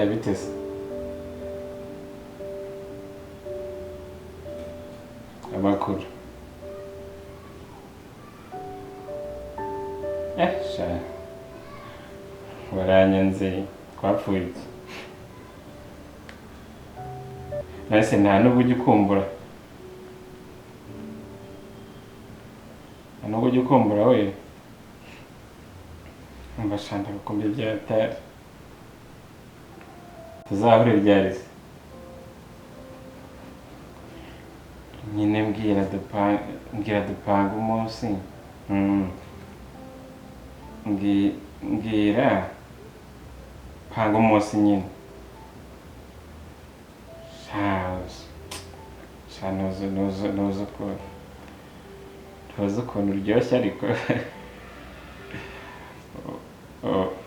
bitese amakuru sha waranyanze twapfuye nase nta nubwo ugikumbura nubwo ugikumbura we mbashanda gukumbi byatari tuzahure ryarize nyine mbwira dupanga umunsi mbwira panga umunsi nyine ntuzi ukuntu uryoshye ariko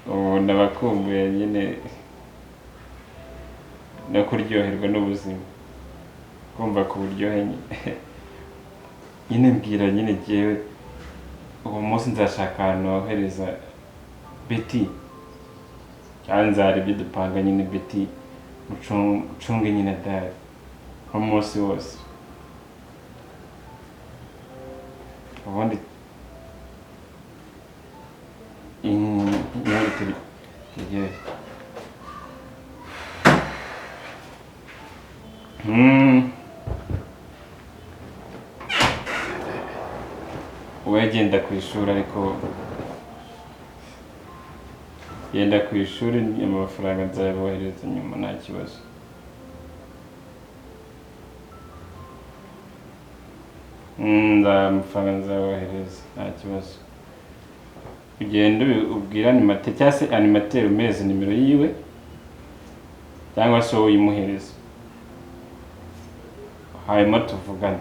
ubu ndabakumbuye nyine no kuryoherwa n'ubuzima kumva ku buryohe nyine mbwira nyine jyewe uwo munsi nzashaka ahantu wohereza Betty cyangwa nzara ibyo dupanga nyine Betty mucunge nyine dare umunsi wose ubundi turi wegenda ku ishuri ariko yenda ku ishuri amafaranga nzayabohereza nyuma nta kibazo amafaranga nzayabohereza nta kibazo ugenda ubwira animateur cyangwa se animateur umeze nimero yiwe cyangwa se wowe uyimuhereza hanyuma tuvugana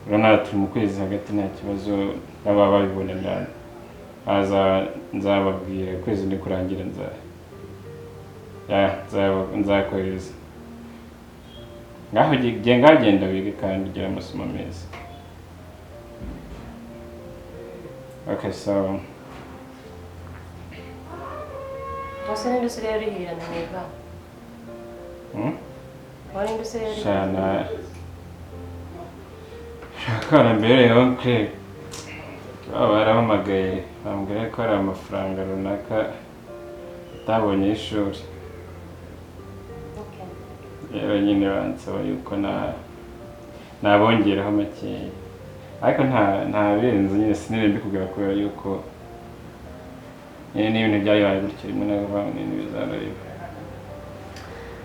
urabona turi mu kwezi hagati nta kibazo baba babibona ndani nzababwira ukwezi ni kurangira nzakohereza ngaho genda wige kandi ugira amasomo meza. Okay, so what's the industry here in America? What industry? Shana shakana mbere yonke barahamagaye bambwira ko ari amafaranga runaka tabonye ishuri. Rero nyine bansaba yuko nabongeraho make ariko nta birenze nyine sinire mbikubwira ko yuko nyine n'ibintu byabaye gutyo rimwe na rimwe n'ibintu bizarareba.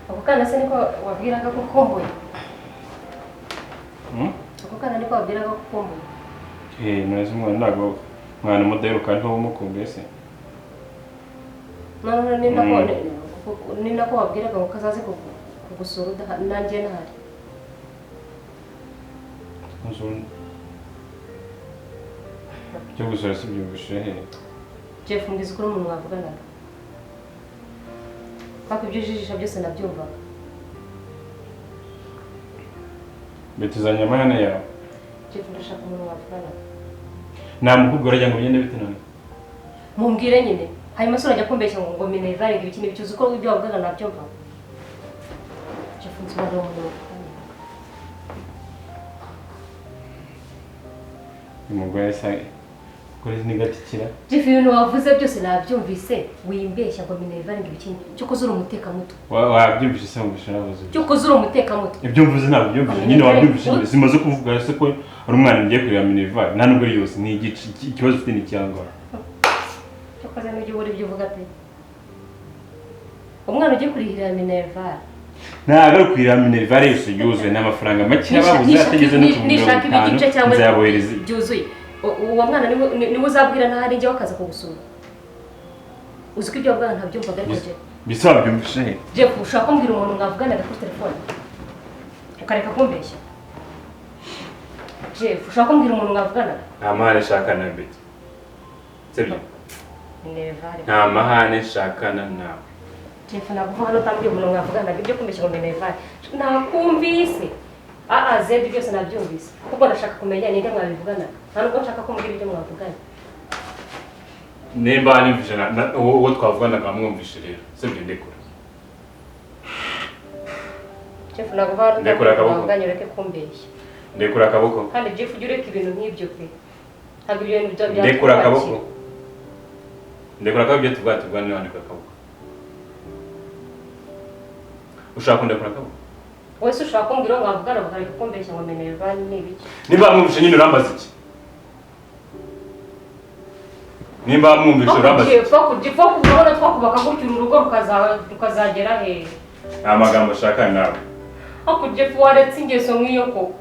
Ako kana se niko wabwiraga ko ukumbuye? Ako kana niko wabwiraga ko ukumbuye? Neza umwana ntabwo mwana mudaheruka ntumukumbuye se. Ni nako wabwiraga ngo kazaze kugusura nanjye ntahari. Cyo gusura si byumvishije he? Jeff mbizi ko umuntu mwavuganaga. Papa ibyo jijisha byose nabyumvaga. Betuzanya amahane yawe. Jeff ndashaka umuntu mwavuganaga. Namukubwira ajya ngo ngende bite none? Mumbwire nyine. Hanyuma se urajya kumbeshya ngo Minerval ibiki n'ibicuzo ko ibyo wavugaga nabyumva. Jeff nzibara umuntu. Umugore sai kuri nigatikira. Jeff ibintu wavuze byose nabyumvise wimbeshya ngo Minerval ibiki cyo kozura umuteka muto. Wabyumvise se mubisha navuze. Cyo kozura umuteka muto. Ibyo mvuze ntabwo byumvise nyine wabyumvise simaze kuvuga se ko ari umwana ngiye kurira Minerval nta nubwo yose ni ikibazo ufite n'icyangwa. Cyo koza n'ibyo uri byo uvuga pe. Umwana ugiye kurihira Minerval. Ntabwo ari kurira Minerval yose yuzuye n'amafaranga make babuze ategeze no nishaka ibigice cyangwa byuzuye. Uwo mwana niwe uzabwira ntahari njye wakaza kugusura. Uzi ko ibyo wavuga ntabyumvaga ariko je. Bisaba byumvishe he? Jeff ushaka kumbwira umuntu mwavuganaga kuri telefone. Ukareka kumbeshya. Jeff ushaka kumbwira umuntu mwavuganaga? Amahane shakana beti. Sibyo? Minerval. Nta mahane shakana nawe. Jeff nabwo hano tambye umuntu mwavuganaga ibyo kumbeshya ngo Minerval. Nakumvise. Z byose nabyumvise. Kuko ndashaka kumenya ninde mwabivuganaga. Nta nubwo nshaka kumbwira ibyo mwavugana. nimba nivije uwo twavuganaga mwumvishe rero sibyo ndekura Jeff nagahara ndekura akaboko nganyureke kumbeshya ndekura akaboko kandi Jeff ujye ureka ibintu nk'ibyo pe ntabwo ibintu bya ndekura akaboko ndekura akaboko byo tubwatubwa n'andika akaboko ushaka ndekura akaboko wese ushaka kumbwira ngo avugana bakareka kumbeshya ngo meneye bani n'ibiki nimba mwumvishe nyine urambaza iki nimba mwumvishe urambaza Jeff kubona twakubaka gutyo urugo rukazagera he amagambo ushaka nawe ako Jeff waretse ingeso nk'iyo koko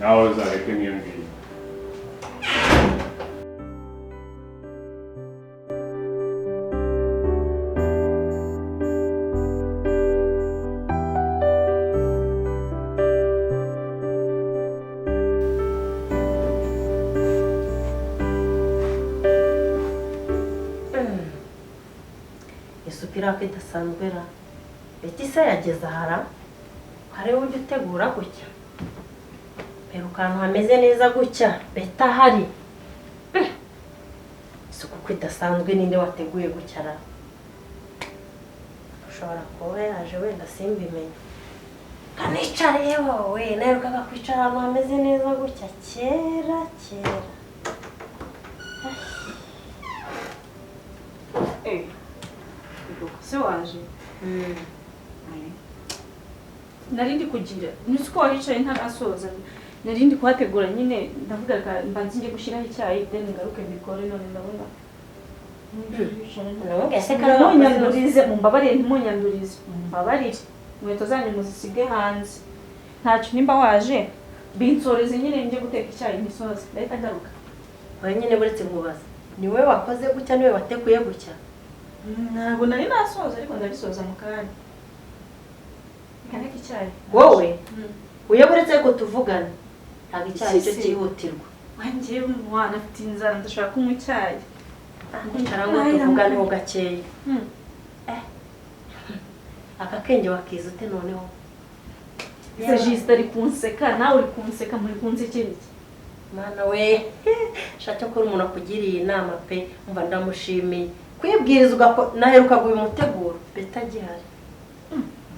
nawe uzareke nk'iyo ngiyo isupira ko idasanzwe ra Betty se yageze ahara hariho ujya utegura gutya pero kantu hameze neza gutya Betty ahari isuku ko idasanzwe ninde wateguye gutya ra ushobora kuba yaje wenda simbimenye kanicariye wowe naherukaga kwicara ahantu hameze neza gutya kera se waje narindi kugira nisuko wahicaye ntarasoza narindi kuhategura nyine ndavuga mbanze ngiye gushyiraho icyayi then ngaruke mbikore none ndabona munyandurize mumbabarire ntimunyandurize mumbabarire inkweto zanyu muzisige hanze ntacyo nimba waje binsoreze nyine njye guteka icyayi ntisoze ndahita ngaruka wowe nyine buretse nkubaza ni wowe wakoze gutya niwe wateguye gutya ntabwo nari nasoza ariko ndabisoza mu kanya kaneka icyayi wowe uyoboretse ko tuvugana ntabwo icyayi cyo cyihutirwa wanjye umwana afite inzara ndashaka kunywa icyayi nkicara ngo tuvugane ho gakeya aka kenge wakiza ute noneho Juste ari kunseka nawe uri kunseka muri kunsekera iki mana we shaka ko umuntu akugiriye inama pe umva ndamushimiye kwibwirizwa naheruka guye umuteguro betagihari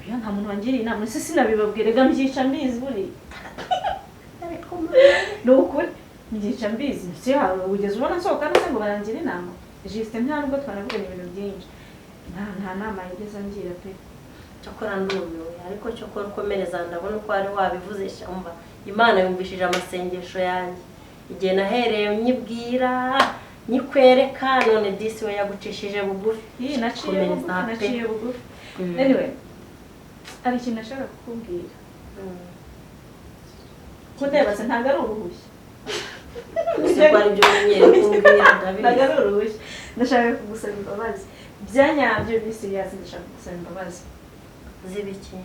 oya nta muntu wangiriye inama ese sinabibabwirega mbyica mbizi buri nukuri mbyica mbizi se yawe ugeze ubona nsohoka nase ngo barangira inama Juste nta nubwo twanavugana ibintu byinshi nta nama yigeze ngira pe cyokora ndumiwe ariko cyokora ukomereza ndabona ko ari wabivuze shamva Imana yumvishije amasengesho yanjye igihe nahereye nyibwira nyikwereka none disi we yagucishije bugufi naciye bugufi anyway ari ikintu nashaka kukubwira kudebaza ntabwo ari uruhushya Sibari byo menyere kumbwira ndabizi ntabwo ari uruhushya ndashaka kugusaba imbabazi byanyabyo bisi yazi ndashaka kugusaba imbabazi zibiki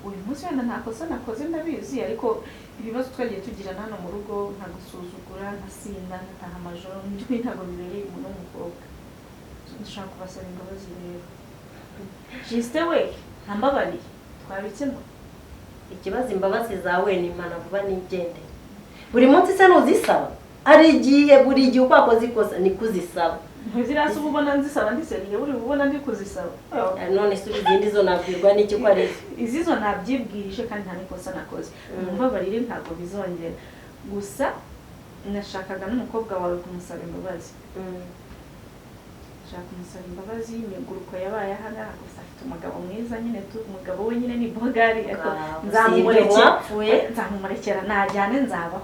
uyu munsi wenda nta kosa nakoze ndabizi ariko ibibazo twagiye tugira hano mu rugo nta gusuzugura nta sinda ntaha amajoro mu by'ukuri ntabwo bibereye umuntu w'umukobwa ndashaka kubasaba imbabazi rero Juste we ntambabariye twabikemura ikibazo imbabazi zawe ni Imana vuba nigende buri munsi se nuzisaba ari igihe buri gihe ukwakoze ikosa ni kuzisaba ntizirasa ubona nzisaba ndiseriye uri ubona ndi kuzisaba none se izindi zo nabwirwa n'iki ko ari izizo nabyibwirije kandi nta nikosa nakoze mumbabarire ntabwo bizongera gusa nashakaga n'umukobwa wawe kumusaba imbabazi nshaka kumusaba imbabazi imiguruko yabaye hano gusa afite umugabo mwiza nyine umugabo we nyine ni bogari ariko nzamumurekera najyane nzabaho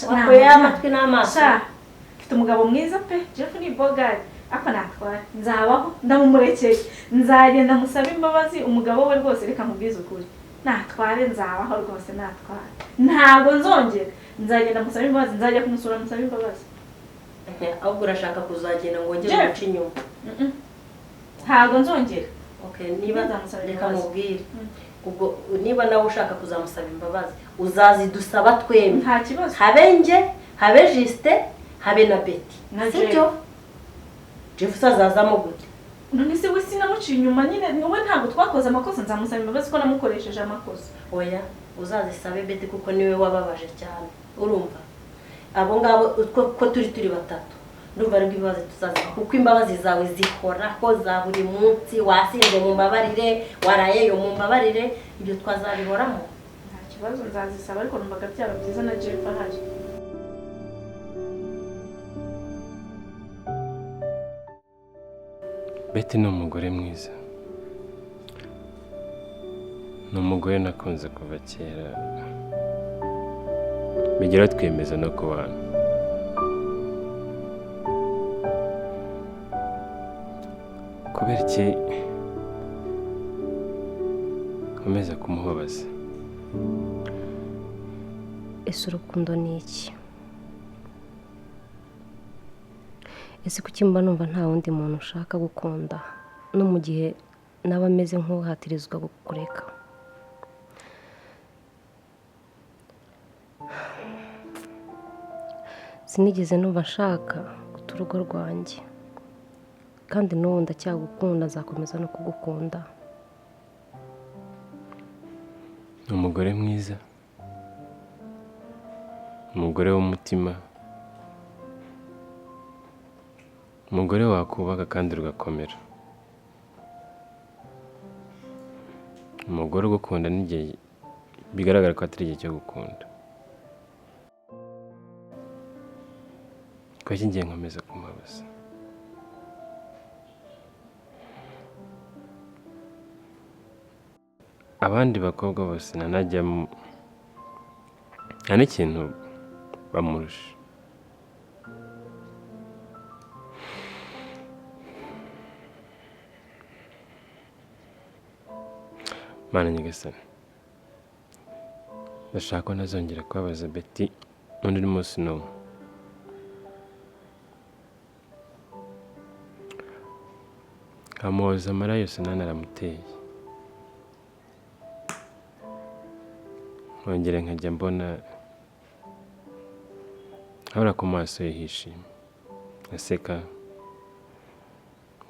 wakoye amatwi n'amaso afite umugabo mwiza pe Jeff ni bogari ako natwara nzabaho ndamumurekeye nzagenda musaba imbabazi umugabo we rwose reka mubwize ukuri natware nzabaho rwose natware ntabwo nzongera nzagenda musaba imbabazi nzajya kumusura musaba imbabazi ahubwo urashaka kuzagenda ngo ngere guca inyuma ntabwo nzongera niba reka mubwire ubwo niba nawe ushaka kuzamusaba imbabazi uzazidusaba twembi nta kibazo habe nge habe Juste habe na Betty sibyo Jeff uzazazamo gute none se we sinamuciye inyuma nyine wowe ntabwo twakoze amakosa nzamusaba imbabazi ko namukoresheje amakosa oya uzazisabe Betty kuko niwe wababaje cyane urumva abo ngabo ko turi batatu ndumva ari ibibazo tuzaziba kuko imbabazi zawe zihoraho za buri munsi wasinze mu mbabarire warayeyo mu mbabarire ibyo twazabihoramo nta kibazo nzazisaba ariko numvaga byaba byiza na Jeff ahari. Betty ni umugore mwiza, ni umugore nakunze kuva kera bigera twemeza no kubana. Kubera iki nkomeza kumubabaza? ese urukundo ni iki? ese kuki mba numva nta wundi muntu ushaka gukunda no mu gihe naba ameze nk'uhatirizwa kureka? sinigeze numva nshaka guta urugo rwanjye kandi n'ubu ndacyagukunda, azakomeza no kugukunda. Ni umugore mwiza, umugore w'umutima, umugore wakubaka kandi rugakomera, umugore ugukunda n'igihe bigaragara ko atari igihe cyo gukunda. Kuki ngiye nkomeza kumubabaza? Abandi bakobwa bose nanajyamo nta n'ikintu bamurusha. Mana nyagasani, ndashaka ko ntazongera kubabaza Betty undi munsi n'umwe. Nkamuhoza amarira yose nanaramuteye, nkongera nkajya mbona nkabura ku maso ye hishimye, aseka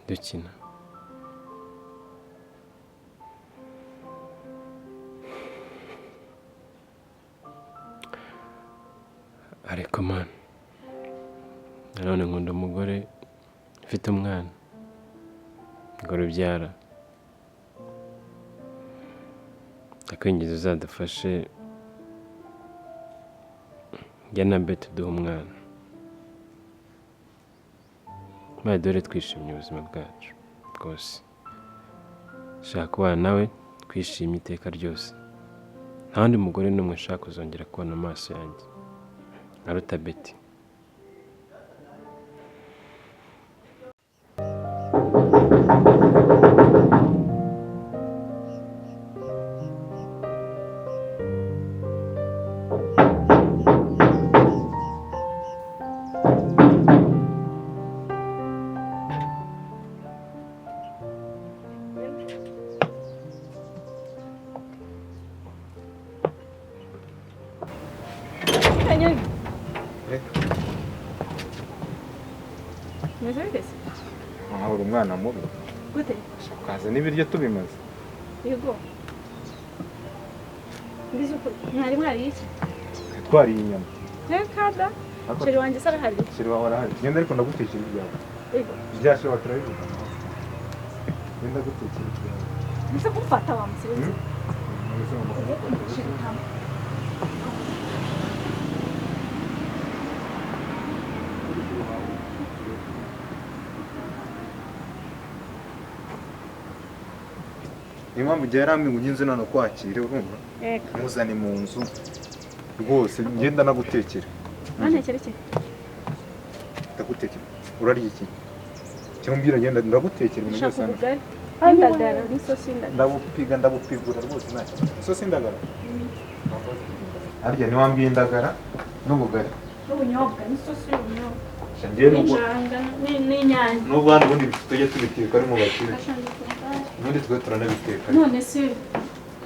dukina. Ariko Mana, nanone nkunda umugore ufite umwana ngo rubyara. Ndakwinginze uzadufashe njye na Betty duhe umwana, maze dore twishimye ubuzima bwacu bwose. Nshaka kubana nawe twishimye iteka ryose, nta wundi mugore n'umwe nshaka kuzongera kubona amaso yanjye aruta Betty. Nkahora umwana mubi Gute? ukaza n'ibiryo tubimaze. Yego. Ndizo mwari mwari iki? Twariye inyama. Kada. Sheri wanjye sara hari. Sheri wawe arahari. Genda ariko ndagutekera ibyawe. Yego. Byashobora turabivuga. Genda gutekera ibyawe. Nise kumfata wa msirenze. Impamvu ujya yaramwe ngo uginze none kwakire urumva? Muzane mu nzu rwose ngenda nagutekera. Antekere iki? Ndagutekera. Urarya iki? Cyumbira genda ndagutekera ibintu byose hano. Indagara n'isosi indagara. Ndabupigura rwose nacyo. Isosi indagara. Arya niwambye indagara n'ubugari. N'ubunyobwa n'isosi y'ubunyobwa. Shangiye n'ubwo. N'inyanya. N'ubwo hano ubundi tujye tubiteka ari mu bakire. Nundi twe turanabiteka. None se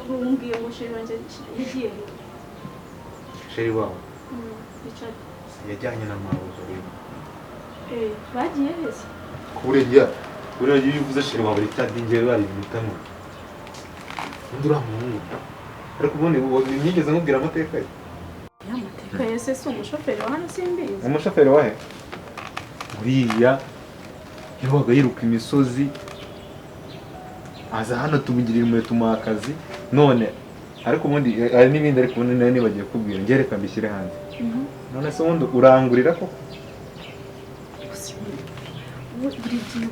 urumbwiye ngo sheri wanjye yagiye. Sheri wawe. Richard. Yajyanye na mawe rero. Bagiye hese. Kurejya. Kurejya iyo uvuze sheri wawe Richard ngiye bari bitamo. Undi uramuhungu. Ariko ubundi nigeze nkubwira amateka ye. Yamateka. kayese si umushoferi wa hano simbizi. umushoferi wahe uriya yabaga yiruka imisozi aza hano tumugirira umwe tumuha akazi none ariko ubundi hari n'ibindi ariko ubundi nayo nibagiye kubwira njye reka mbishyire hanze none se ubundi urangurira ko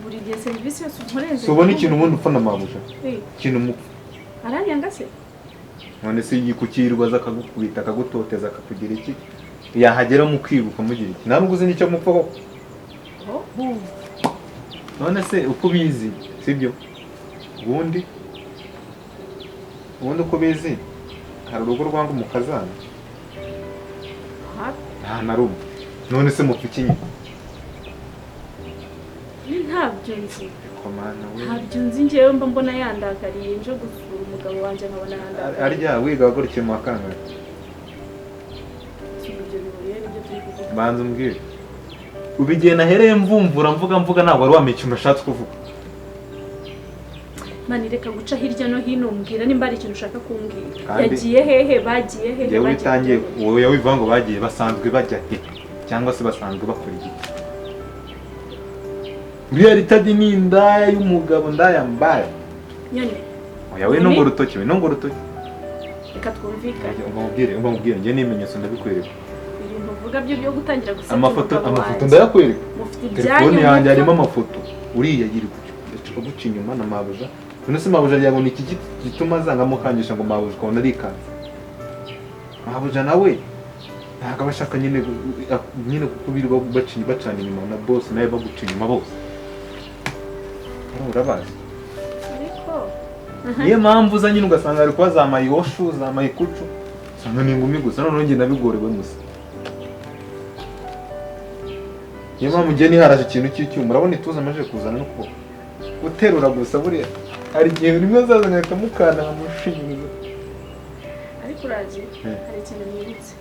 buri gihe serivisi yose unkoreye si ubona ikintu ubundi upfa na mabuja ikintu mupfa aranyanga se none se yikukirwa aza akagukubita akagutoteza akakugira iki yahagera mu kwibuka mugira iki nta nubwo uzi n'icyo mupfa koko none se uko ubizi sibyo ubundi uko ubizi hari urugo rwanga umukazana nta na rumwe none se mupfa iki nyine ntabyo nzi komana we ntabyo nzi njyewe mba mbona yandakariye nje gusura umugabo wanjye nkabona yandakariye arya wiga wagurikiye mu wa kangahe banza umbwire ubu igihe nahereye mvumbura mvuga ntabwo wari wamenya ikintu ushatse kuvuga mani reka guca hirya no hino umbwira nimba hari ikintu ushaka kumbwira Kandi- yagiye hehe bagiye hehe yewe bagiye witangiye hehe? wowe wivuga ngo bagiye basanzwe bajya he cyangwa se basanzwe bakora igiti uriya ritadi ni indaya y'umugabo ndaya mbaye nyone oya we nungo urutoki reka twumvikane umubwire njye n'ibimenyetso ndabikwereka ibintu uvuga byo gutangira gusebya amafoto umugabo wanjye. ndayakwereka mufite telefone ibyanyu yanjye harimo mupfa. amafoto uriya yiri guca inyuma na mabuja none se mabuja yagira ngo ni iki gituma azanga amukangisha ngo mabuja ukabona arikanze mabuja nawe ntabwo aba ashaka nyine kuko birirwa bacana inyuma na bose nawe baguca inyuma bose urabazi ariko niyo mpamvu uza nyine ugasanga ari kuba za mayoshu za mayikucu usanga ni ingumi gusa noneho njye nabigorewe musa niyo mpamvu njye niharaje ikintu cy'icyuma urabona ituze amaze kuzana n'ukuboko guterura gusa buriya hari igihe rimwe azaza nkahita mukana nkamushinyiriza ariko urazi hari ikintu nibutse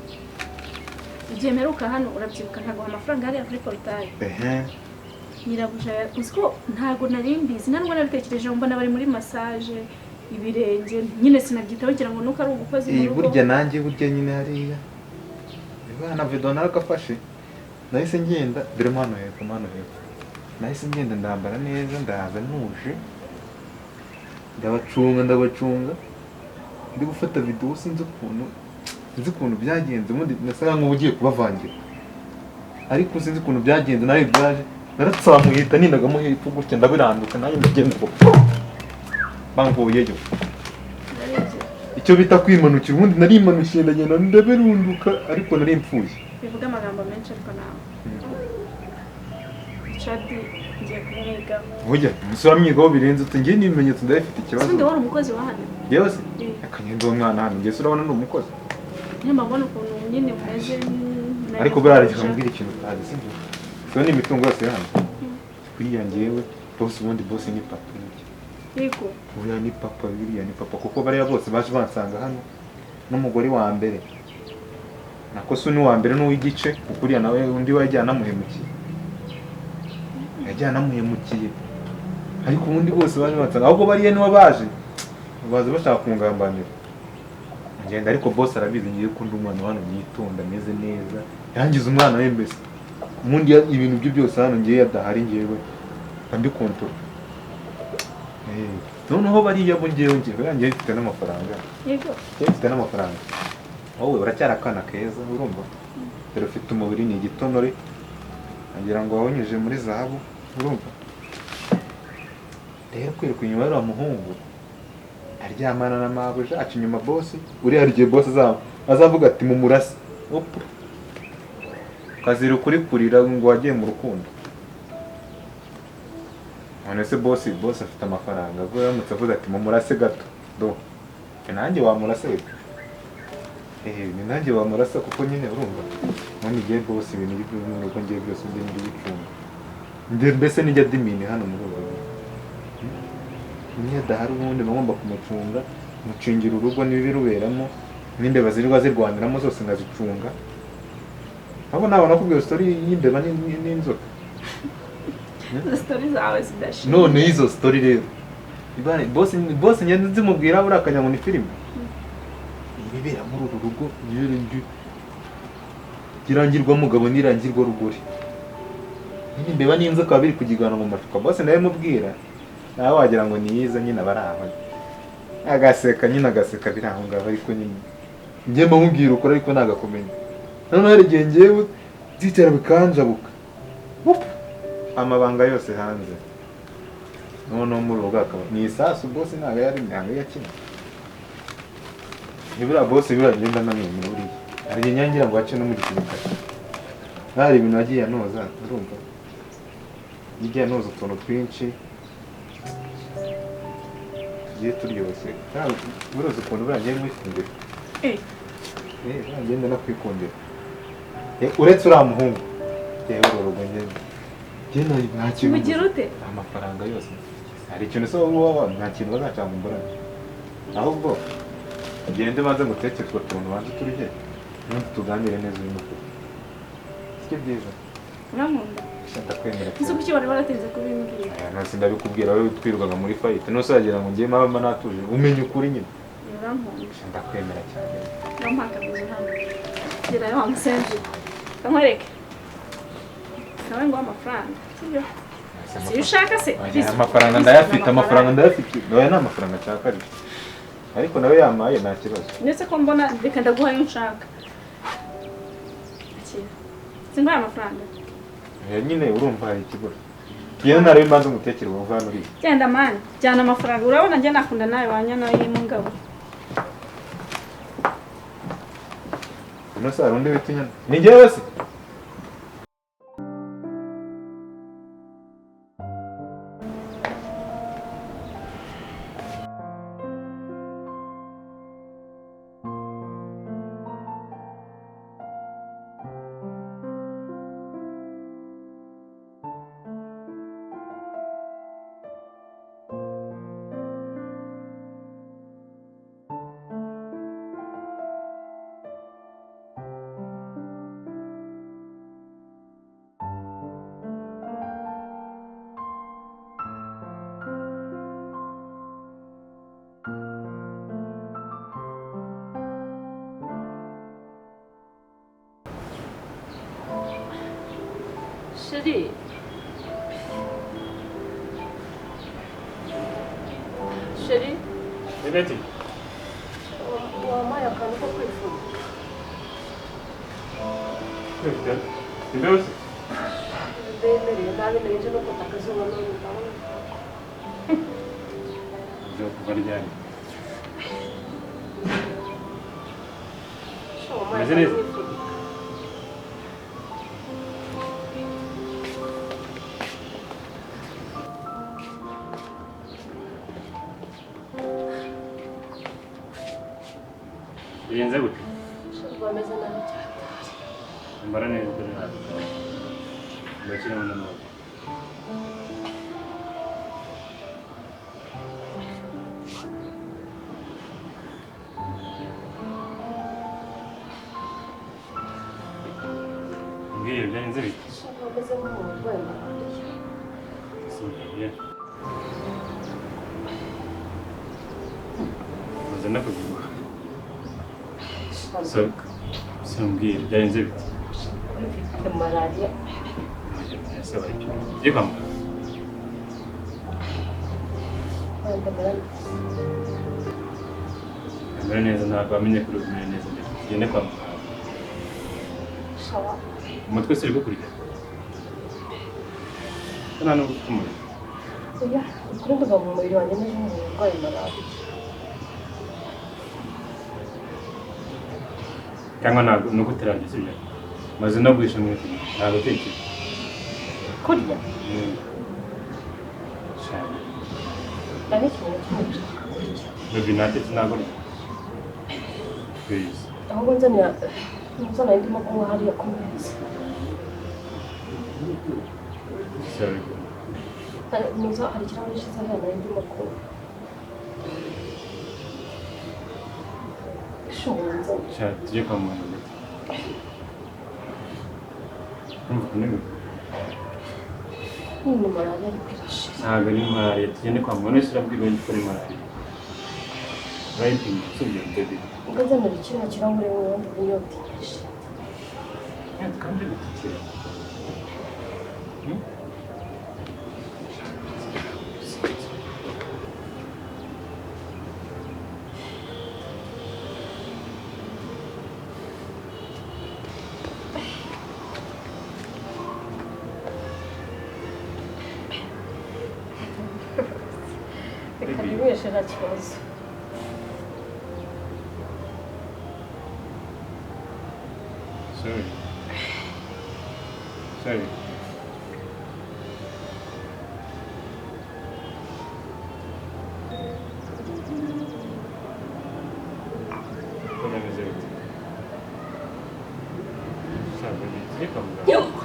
igihe mperuka hano urabyibuka ntabwo amafaranga hariya kuri porutaye nyirabuja uzi ko ntabwo nari mbizi ntabwo nabitekerejeho mbona bari muri masaje ibirenge nyine sinabyitaho kugira ngo nuko ari ugukozi mu rugo burya nanjye nyine hariya na video narakafashe nahise ngenda dore hano hepfo nahise ngenda ndambara neza ndahaza ntuje ndabacunga ndi gufata video sinzi ukuntu byagenze ubundi nasaga nk'ugiye kubavangira ariko sinzi ukuntu byagenze nawe byaje naratsamuhita ninagamo hepfo gutya ndabiranduka nanjye ndagenda bangoyeyo icyo bita kwimanukira ubundi narimanukiye ndagenda ndaberunduka ariko nari mpfuye bivuga amagambo menshi ariko nawe Chadi ngiye kumwigaho burya umusore amwigaho birenze uti ngiye n'ibimenyetso ndabifite ikibazo ubundi wari umukozi wa hano yewe se akanyenda uwo mwana hano ngiye urabona ni umukozi niyo mbabona ukuntu nyine umeze ariko buriya mbwira ikintu utazi sibyo so ni imitungo yose hano buriya ngewe bose ubundi bose ni papa yego buriya ni papa buriya ni papa kuko bariya bose baje bansanga hano n'umugore wa mbere nako se ni uwa mbere n'uw'igice kuko uriya nawe undi wajyana amuhemukiye ariko ubundi bose baje bansanga ahubwo bariya niwe baje baza bashaka kungambanira ngenda ariko boss arabizi ngiye kunda umwana hano yitonda ameze neza yangize umwana we mbese ubundi ibintu byo byose hano ngiye yadahari ngewe kandi control noneho bariya bo ngewe yangiye mfite n'amafaranga yego mfite n'amafaranga wowe uracyari akana keza urumva dore ufite umubiri ni igitonore agira ngo wawunyuje muri zahabu urumva rero kwiruka inyuma y'uriya muhungu aryamana na mabuja aca inyuma bosi uriya hari igihe bosi azavuga ati mumurase kazira ukuri kurira ngo wagiye mu rukundo none se bosi afite amafaranga ubwo yaramutse avuze ati mumurase gato do nanjye wamurase ni nanjye wamurasa kuko nyine urumva none igihe bosi ibintu by'urugo ngiye byose njye ndibicunga mbese nijya dimini hano muri ubu niyo adahari ubundi ngomba kumucunga mucingira urugo n'ibiruberamo n'imbeba zirirwa zirwaniramo zose ngazicunga ahubwo nabona kubwira story y'imbeba n'inzoka story zawe zidashira none izo story rero boss ngende nzimubwira buri akanya ngo ni filime ibibera muri uru rugo kirangirwa mugabo nirangirwa rugori. Nyine mbeba n'inzoka biri kugigana mu macupa bose nawe mubwira nawe wagira ngo niyiza nyine abari aho agaseka nyine agaseka biri aho ngaho ariko nyine njye mubwira ukora ariko nagakomenya none hari igihe ngewe byitera bikanjabuka amabanga yose hanze noneho muri urugo akaba ni isasu bose ntago yari ntago yakina nibura bose biragenda naniye muri hari igihe nyangira ngo ace no mu gisirikare hari ibintu agiye anoza urumva yagiye anoza utuntu twinshi tugiye turyoshye uburozi ukuntu buragiye mwifundira ngenda no kwikundira uretse uriya muhungu yewe urugo ngenda nta kintu mugira ute amafaranga yose hari ikintu se wowe nta kintu bazacanga imbaraga ahubwo ugende maze ngutekere utwo tuntu banze turye nundi tuganire neza uyu mukuru sibyo byiza urankunda ndakwemera ese kuki wari waratinze kubimbwira nasi ndabikubwira wowe twirirwaga muri fight nose wagira ngo ngiye mama natuje umenye ukuri nyine urankunda ndakwemera cyane nampakaguze hano gerayo wamusenje kamwereke nawe ngo amafaranga sibyo si ushaka se amafaranga ndayafite nawe nta mafaranga nshaka ariko nawe yamaye nta kibazo ndetse ko mbona reka ndaguha ayo nshaka singuhaye amafaranga nyine urumva hari ikigura yewe ntarebe imanza umutekere wowe hano uri genda mani jyana amafaranga urabona njye nakunda nawe wanyana y'umugabo uno sara undi wita inyana ni njyewe se Chérie. Chérie. Bebeti. Wampaye akantu ko kwifuza. Bibeo se? Bemereye nabemereye ejo no kota akazuba none ndabona. Byo kuva ryari? Meze neza? Bigenze gute? Bameze nabi cyane. Mbara neza dore hano. Ndakira mu nama. Ngiye byagenze bite? Bameze nk'umurwayi malariya. Singiye. Maze nakubwira. Simbwira byagenze bite? Mfite malariya. Saba iki? Ngiye kwa muganga. Amera neza ntabwo wamenye kuri umera neza ndetse tugende kwa muganga. Sawa. Umutwe se uri gukurya? Nta n'ubwo ufite umuriro. Oya, ukuri mvuga mu mubiri wanjye meze nk'umurwayi malariya. Cyangwa ntabwo ni uko utararya sibyo? Maze no guhisha mu ifu ntabwo utekereza. Kurya? Cyane. Nari ikintu cy'umuco kurya. Baby natetse ntabwo urya. Please. Ahubwo nzanira ndimo kunywa hariya ku meza. Sorry. Hari ikirahure cyiza hariya nari ndimo kunywa. Shonza. Cyane tujye kwa muganga. Urumva ukuntu Ni malariya ariko irashira. ntabwo ari malariya tugende kwa muganga wese urabwirwa yuko ari malariya. Urayipima sibyo baby? Ubwo nzanira kiriya kirahure wundi unyota. kandi bitukira. reka ntibeshe nta kibazo. Sorry. Sorry. Come bite? Sabe, reka muganga.